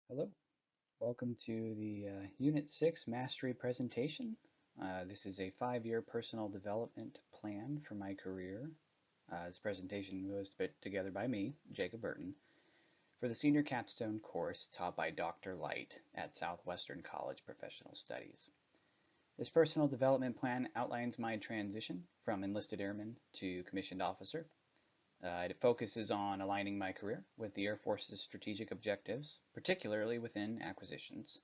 Hello, welcome to the Unit 6 Mastery presentation. This is a 5-year personal development plan for my career. This presentation was put together by me, Jacob Burton, for the Senior Capstone course taught by Dr. Light at Southwestern College Professional Studies. This personal development plan outlines my transition from enlisted airman to commissioned officer. It focuses on aligning my career with the Air Force's strategic objectives, particularly within acquisitions.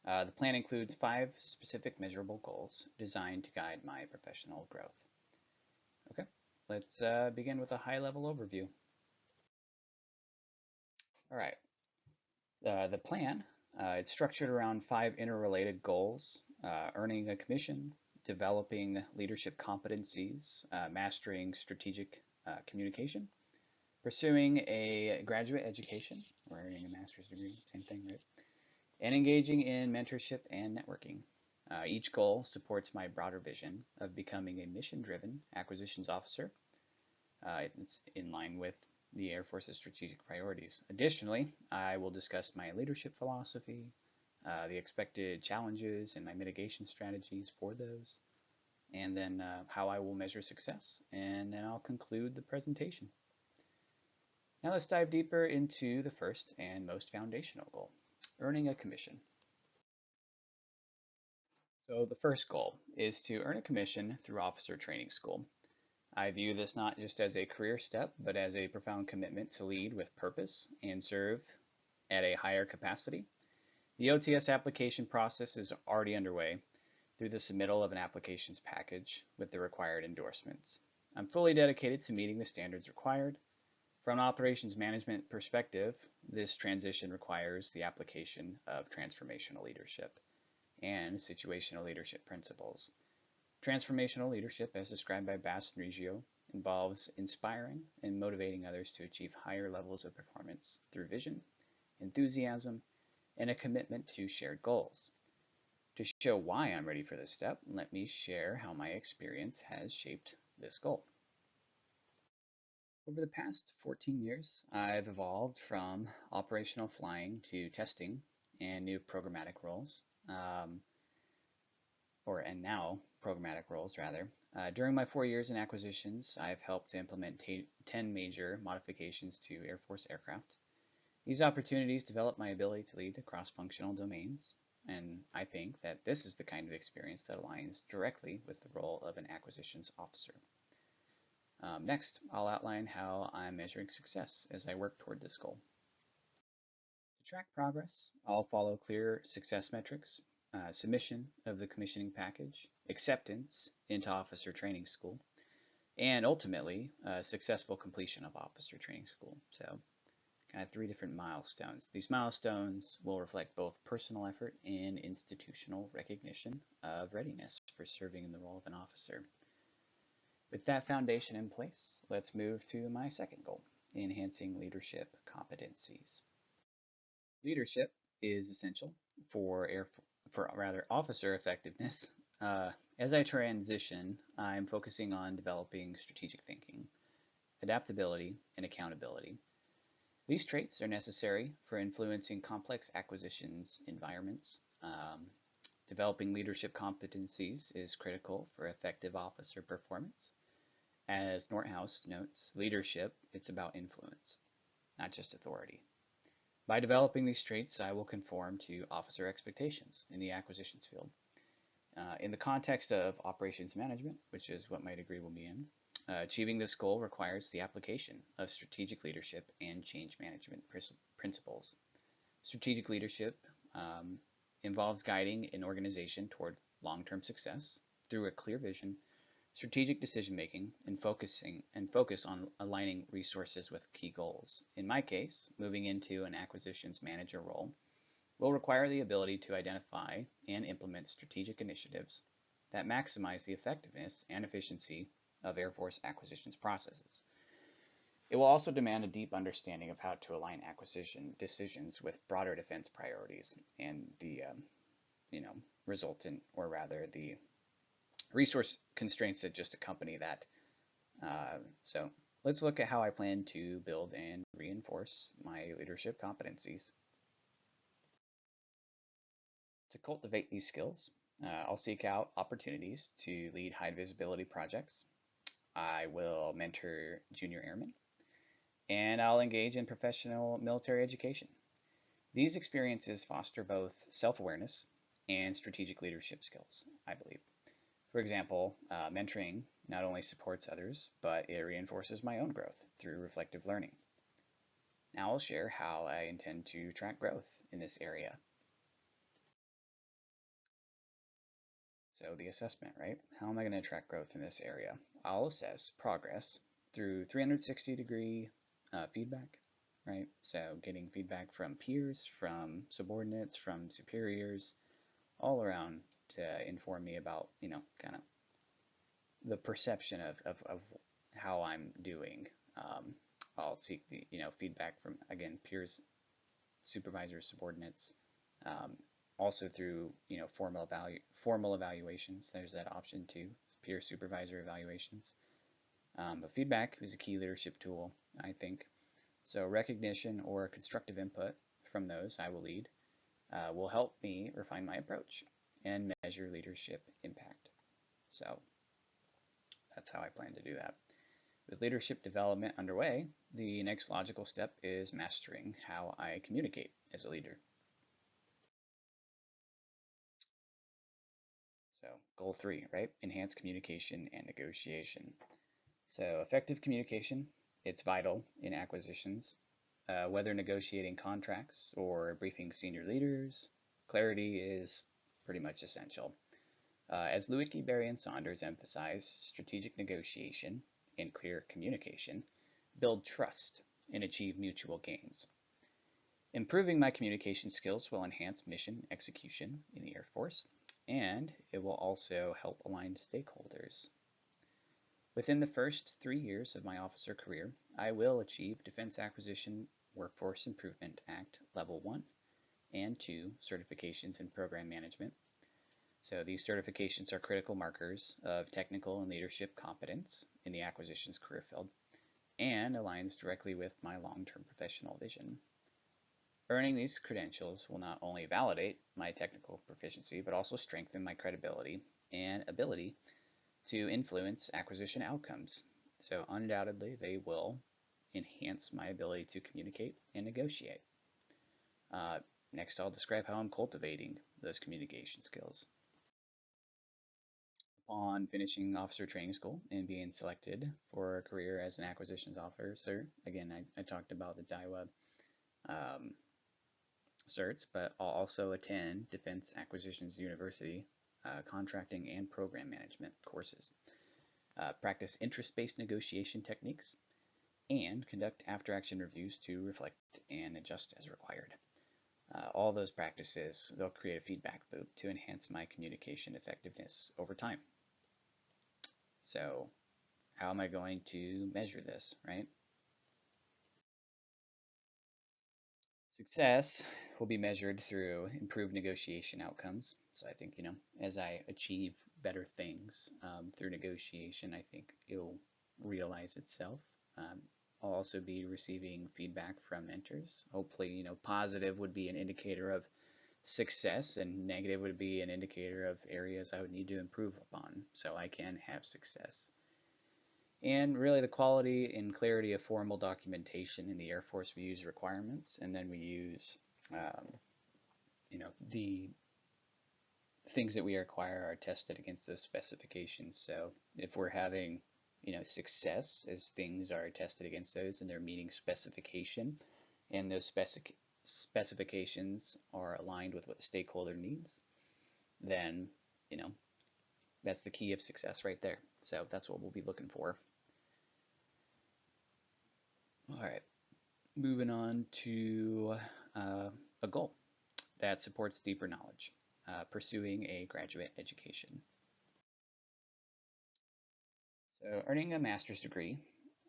The plan includes 5 specific measurable goals designed to guide my professional growth. Okay, let's begin with a high-level overview. All right, the plan, it's structured around 5 interrelated goals: earning a commission, developing leadership competencies, mastering strategic communication, pursuing a graduate education, or earning a master's degree, same thing, right? And engaging in mentorship and networking. Each goal supports my broader vision of becoming a mission-driven acquisitions officer. It's in line with the Air Force's strategic priorities. Additionally, I will discuss my leadership philosophy, the expected challenges and my mitigation strategies for those, and then how I will measure success, and then I'll conclude the presentation. Now let's dive deeper into the first and most foundational goal, earning a commission. So the first goal is to earn a commission through officer training school. I view this not just as a career step, but as a profound commitment to lead with purpose and serve at a higher capacity. The OTS application process is already underway through the submittal of an applications package with the required endorsements. I'm fully dedicated to meeting the standards required. From an operations management perspective, this transition requires the application of transformational leadership and situational leadership principles. Transformational leadership, as described by Bass and Reggio, involves inspiring and motivating others to achieve higher levels of performance through vision, enthusiasm, and a commitment to shared goals. To show why I'm ready for this step, let me share how my experience has shaped this goal. Over the past 14 years, I've evolved from operational flying to testing and new programmatic roles. And now programmatic roles rather. During my 4 years in acquisitions, I've helped to implement 10 major modifications to Air Force aircraft. These opportunities develop my ability to lead across functional domains, and I think that this is the kind of experience that aligns directly with the role of an acquisitions officer. Next, I'll outline how I'm measuring success as I work toward this goal. To track progress, I'll follow clear success metrics: submission of the commissioning package, acceptance into officer training school, and ultimately successful completion of officer training school. So kind of 3 different milestones. These milestones will reflect both personal effort and institutional recognition of readiness for serving in the role of an officer. With that foundation in place, let's move to my second goal, enhancing leadership competencies. Leadership is essential for officer effectiveness. As I transition, I'm focusing on developing strategic thinking, adaptability, and accountability. These traits are necessary for influencing complex acquisitions environments. Developing leadership competencies is critical for effective officer performance. As Nordhaus notes, leadership, it's about influence, not just authority. By developing these traits, I will conform to officer expectations in the acquisitions field. In the context of operations management, which is what my degree will be in, achieving this goal requires the application of strategic leadership and change management principles. Strategic leadership involves guiding an organization toward long-term success through a clear vision, strategic decision-making, and focus on aligning resources with key goals. In my case, moving into an acquisitions manager role will require the ability to identify and implement strategic initiatives that maximize the effectiveness and efficiency of Air Force acquisitions processes. It will also demand a deep understanding of how to align acquisition decisions with broader defense priorities and the resultant, or rather the resource constraints that just accompany that. So let's look at how I plan to build and reinforce my leadership competencies. To cultivate these skills, I'll seek out opportunities to lead high visibility projects. I will mentor junior airmen, and I'll engage in professional military education. These experiences foster both self-awareness and strategic leadership skills, I believe. For example, mentoring not only supports others, but it reinforces my own growth through reflective learning. Now I'll share how I intend to track growth in this area. So the assessment, right? How am I going to track growth in this area? I'll assess progress through 360-degree feedback, right? So getting feedback from peers, from subordinates, from superiors, all around to inform me about, kind of the perception of how I'm doing. I'll seek the, feedback from, again, peers, supervisors, subordinates, um, also through, formal evaluations. There's that option too, peer supervisor evaluations. But feedback is a key leadership tool, I think. So recognition or constructive input from those I will lead will help me refine my approach and measure leadership impact. So that's how I plan to do that. With leadership development underway, the next logical step is mastering how I communicate as a leader. So goal 3, right? Enhance communication and negotiation. So effective communication, it's vital in acquisitions. Whether negotiating contracts or briefing senior leaders, clarity is pretty much essential. As Luitke, Berry, and Saunders emphasize, strategic negotiation and clear communication build trust and achieve mutual gains. Improving my communication skills will enhance mission execution in the Air Force, and it will also help align stakeholders. Within the first 3 years of my officer career, I will achieve Defense Acquisition Workforce Improvement Act Level 1 and 2 certifications in program management. So these certifications are critical markers of technical and leadership competence in the acquisitions career field and aligns directly with my long-term professional vision. Earning these credentials will not only validate my technical proficiency, but also strengthen my credibility and ability to influence acquisition outcomes. So undoubtedly, they will enhance my ability to communicate and negotiate. Next, I'll describe how I'm cultivating those communication skills. Upon finishing officer training school and being selected for a career as an acquisitions officer, again, I talked about the DIWA certs, but I'll also attend Defense Acquisitions University contracting and program management courses, practice interest-based negotiation techniques, and conduct after-action reviews to reflect and adjust as required. All those practices, they'll create a feedback loop to enhance my communication effectiveness over time. So how am I going to measure this, right? Success will be measured through improved negotiation outcomes. So I think, as I achieve better things through negotiation, I think it'll realize itself. I'll also be receiving feedback from mentors. Hopefully, positive would be an indicator of success and negative would be an indicator of areas I would need to improve upon so I can have success. And really the quality and clarity of formal documentation in the Air Force, we use requirements, and then we use, the things that we require are tested against those specifications. So if we're having, success as things are tested against those and they're meeting specification, and those specifications are aligned with what the stakeholder needs, then, that's the key of success right there. So that's what we'll be looking for. All right, moving on to a goal that supports deeper knowledge, pursuing a graduate education. So earning a master's degree,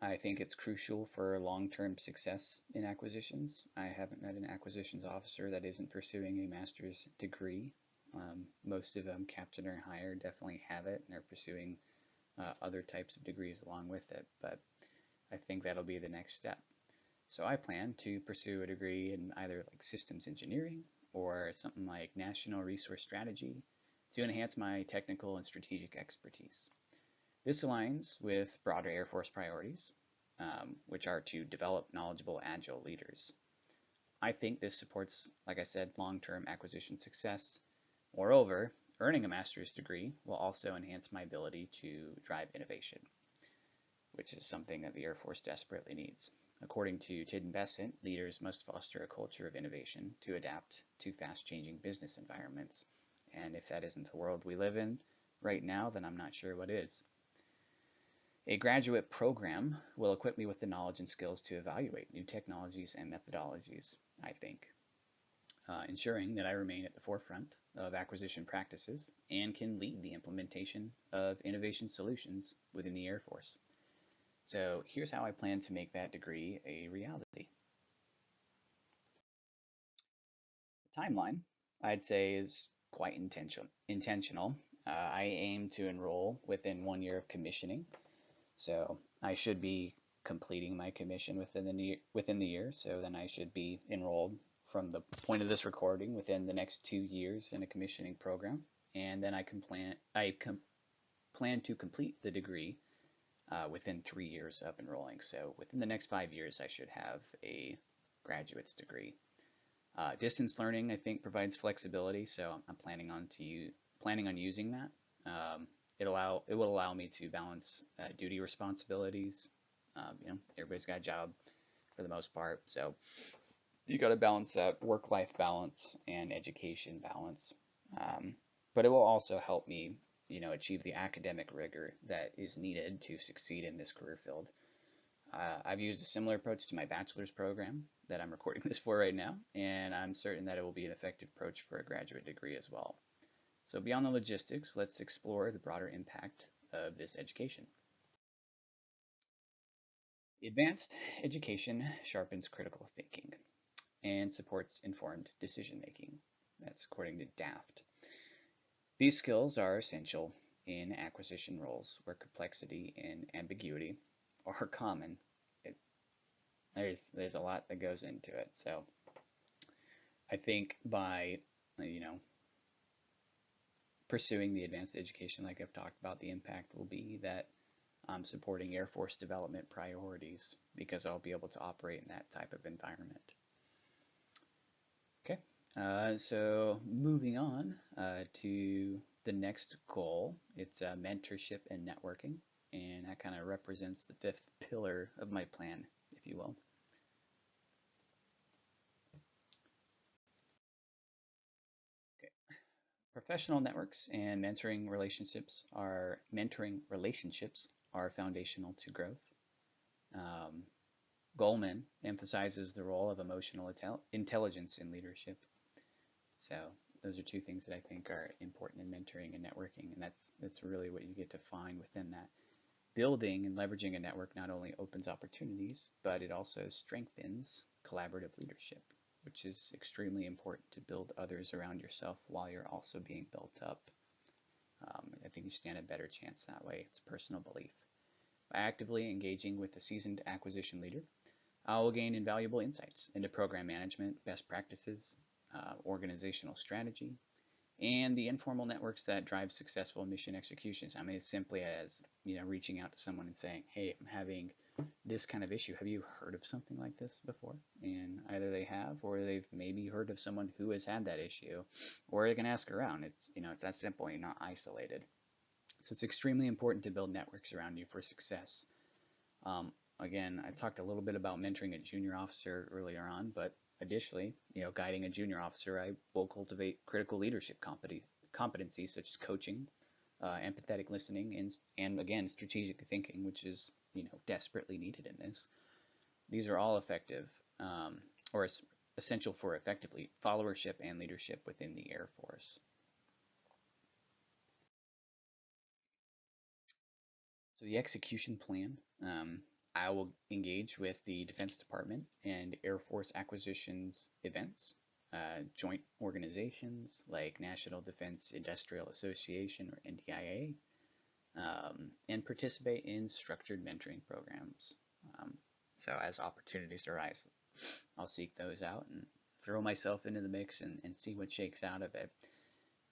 I think it's crucial for long-term success in acquisitions. I haven't met an acquisitions officer that isn't pursuing a master's degree. Most of them, captain or higher, definitely have it, and they're pursuing other types of degrees along with it, but I think that'll be the next step. So I plan to pursue a degree in either like systems engineering or something like National Resource Strategy to enhance my technical and strategic expertise. This aligns with broader Air Force priorities, which are to develop knowledgeable, agile leaders. I think this supports, like I said, long-term acquisition success. Moreover, earning a master's degree will also enhance my ability to drive innovation, which is something that the Air Force desperately needs. According to Tid Bessent, leaders must foster a culture of innovation to adapt to fast-changing business environments. And if that isn't the world we live in right now, then I'm not sure what is. A graduate program will equip me with the knowledge and skills to evaluate new technologies and methodologies, I think, ensuring that I remain at the forefront of acquisition practices and can lead the implementation of innovation solutions within the Air Force. So here's how I plan to make that degree a reality. The timeline, I'd say, is quite intentional. I aim to enroll within 1 year of commissioning, so I should be completing my commission within the year. So then I should be enrolled from the point of this recording within the next 2 years in a commissioning program, and then I plan to complete the degree within 3 years of enrolling. So within the next 5 years, I should have a graduate's degree. Distance learning, I think, provides flexibility, so I'm planning on using that. It will allow me to balance duty responsibilities. Everybody's got a job for the most part, so you got to balance that work-life balance and education balance. But it will also help me, achieve the academic rigor that is needed to succeed in this career field. I've used a similar approach to my bachelor's program that I'm recording this for right now, and I'm certain that it will be an effective approach for a graduate degree as well. So beyond the logistics, let's explore the broader impact of this education. Advanced education sharpens critical thinking and supports informed decision making. That's according to DAFT. These skills are essential in acquisition roles where complexity and ambiguity are common. There's a lot that goes into it. So I think by pursuing the advanced education, like I've talked about, the impact will be that I'm supporting Air Force development priorities because I'll be able to operate in that type of environment. Okay, so moving on to the next goal, it's mentorship and networking, and that kind of represents the fifth pillar of my plan, if you will. Okay. Professional networks and mentoring relationships are foundational to growth. Goleman emphasizes the role of emotional intelligence in leadership. So those are two things that I think are important in mentoring and networking, and that's really what you get to find within that. Building and leveraging a network not only opens opportunities, but it also strengthens collaborative leadership, which is extremely important to build others around yourself while you're also being built up. I think you stand a better chance that way. It's a personal belief. By actively engaging with a seasoned acquisition leader, I will gain invaluable insights into program management, best practices, organizational strategy, and the informal networks that drive successful mission executions. I mean, as simply as reaching out to someone and saying, "Hey, I'm having this kind of issue. Have you heard of something like this before?" And either they have, or they've maybe heard of someone who has had that issue, or they can ask around. It's that simple. You're not isolated. So it's extremely important to build networks around you for success. Again, I talked a little bit about mentoring a junior officer earlier on, but additionally, guiding a junior officer, I will cultivate critical leadership competencies such as coaching, empathetic listening, and again, strategic thinking, which is desperately needed in this. These are all effective or essential for effectively followership and leadership within the Air Force. So the execution plan, I will engage with the Defense Department and Air Force acquisitions events, joint organizations like National Defense Industrial Association or NDIA, and participate in structured mentoring programs. So as opportunities arise, I'll seek those out and throw myself into the mix and see what shakes out of it.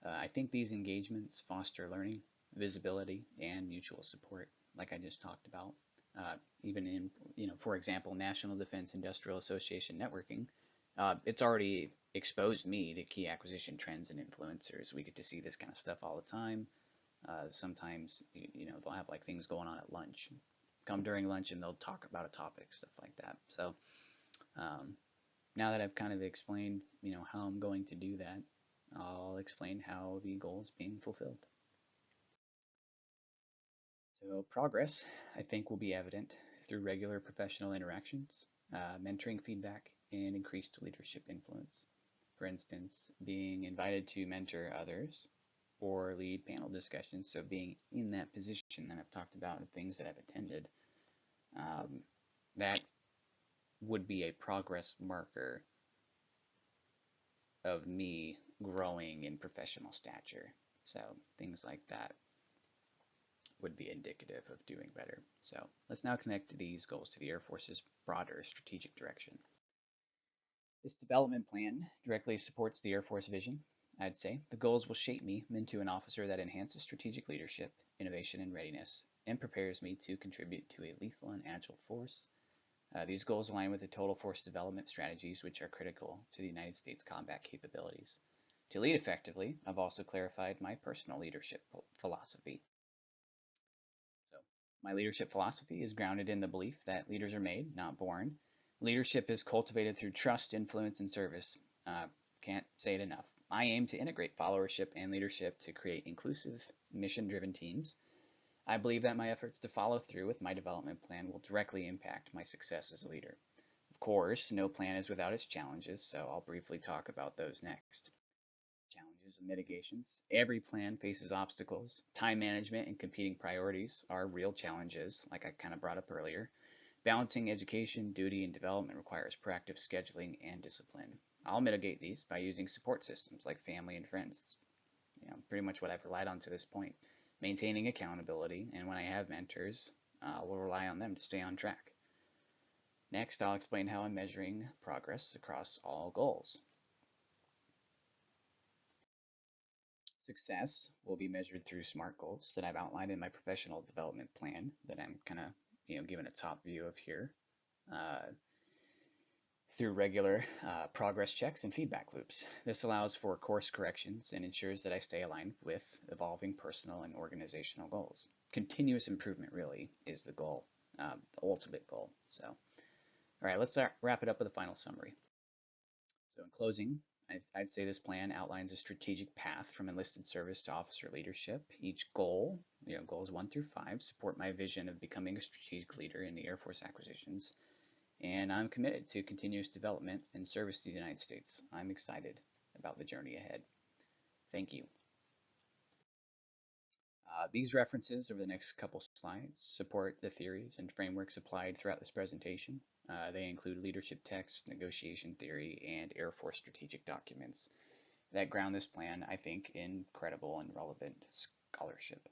I think these engagements foster learning, visibility, and mutual support, like I just talked about. Even in, for example, National Defense Industrial Association networking, it's already exposed me to key acquisition trends and influencers. We get to see this kind of stuff all the time. Sometimes, they'll have like things going on at lunch. Come during lunch and they'll talk about a topic, stuff like that. So um, now that I've kind of explained, how I'm going to do that, I'll explain how the goal is being fulfilled. So progress, I think, will be evident through regular professional interactions, mentoring feedback, and increased leadership influence. For instance, being invited to mentor others or lead panel discussions, so being in that position that I've talked about and things that I've attended, um, that would be a progress marker of me growing in professional stature. So things like that would be indicative of doing better. So let's now connect these goals to the Air Force's broader strategic direction. This development plan directly supports the Air Force vision, I'd say. The goals will shape me into an officer that enhances strategic leadership, innovation, and readiness, and prepares me to contribute to a lethal and agile force. These goals align with the total force development strategies, which are critical to the United States combat capabilities. To lead effectively, I've also clarified my personal leadership philosophy. So, my leadership philosophy is grounded in the belief that leaders are made, not born. Leadership is cultivated through trust, influence, and service. Can't say it enough. I aim to integrate followership and leadership to create inclusive, mission-driven teams. I believe that my efforts to follow through with my development plan will directly impact my success as a leader. Of course, no plan is without its challenges, so I'll briefly talk about those next. Challenges and mitigations. Every plan faces obstacles. Time management and competing priorities are real challenges, like I kind of brought up earlier. Balancing education, duty, and development requires proactive scheduling and discipline. I'll mitigate these by using support systems like family and friends. Pretty much what I've relied on to this point. Maintaining accountability, and when I have mentors, we'll rely on them to stay on track. Next, I'll explain how I'm measuring progress across all goals. Success will be measured through SMART goals that I've outlined in my professional development plan that I'm kind of giving a top view of here. Uh, through regular progress checks and feedback loops. This allows for course corrections and ensures that I stay aligned with evolving personal and organizational goals. Continuous improvement really is the goal, the ultimate goal. So, all right, let's wrap it up with a final summary. So in closing, I'd say this plan outlines a strategic path from enlisted service to officer leadership. Each goal, goals 1 through 5, support my vision of becoming a strategic leader in the Air Force acquisitions, and I'm committed to continuous development and service to the United States. I'm excited about the journey ahead. Thank you. These references over the next couple slides support the theories and frameworks applied throughout this presentation. They include leadership text, negotiation theory, and Air Force strategic documents that ground this plan, I think, in credible and relevant scholarship.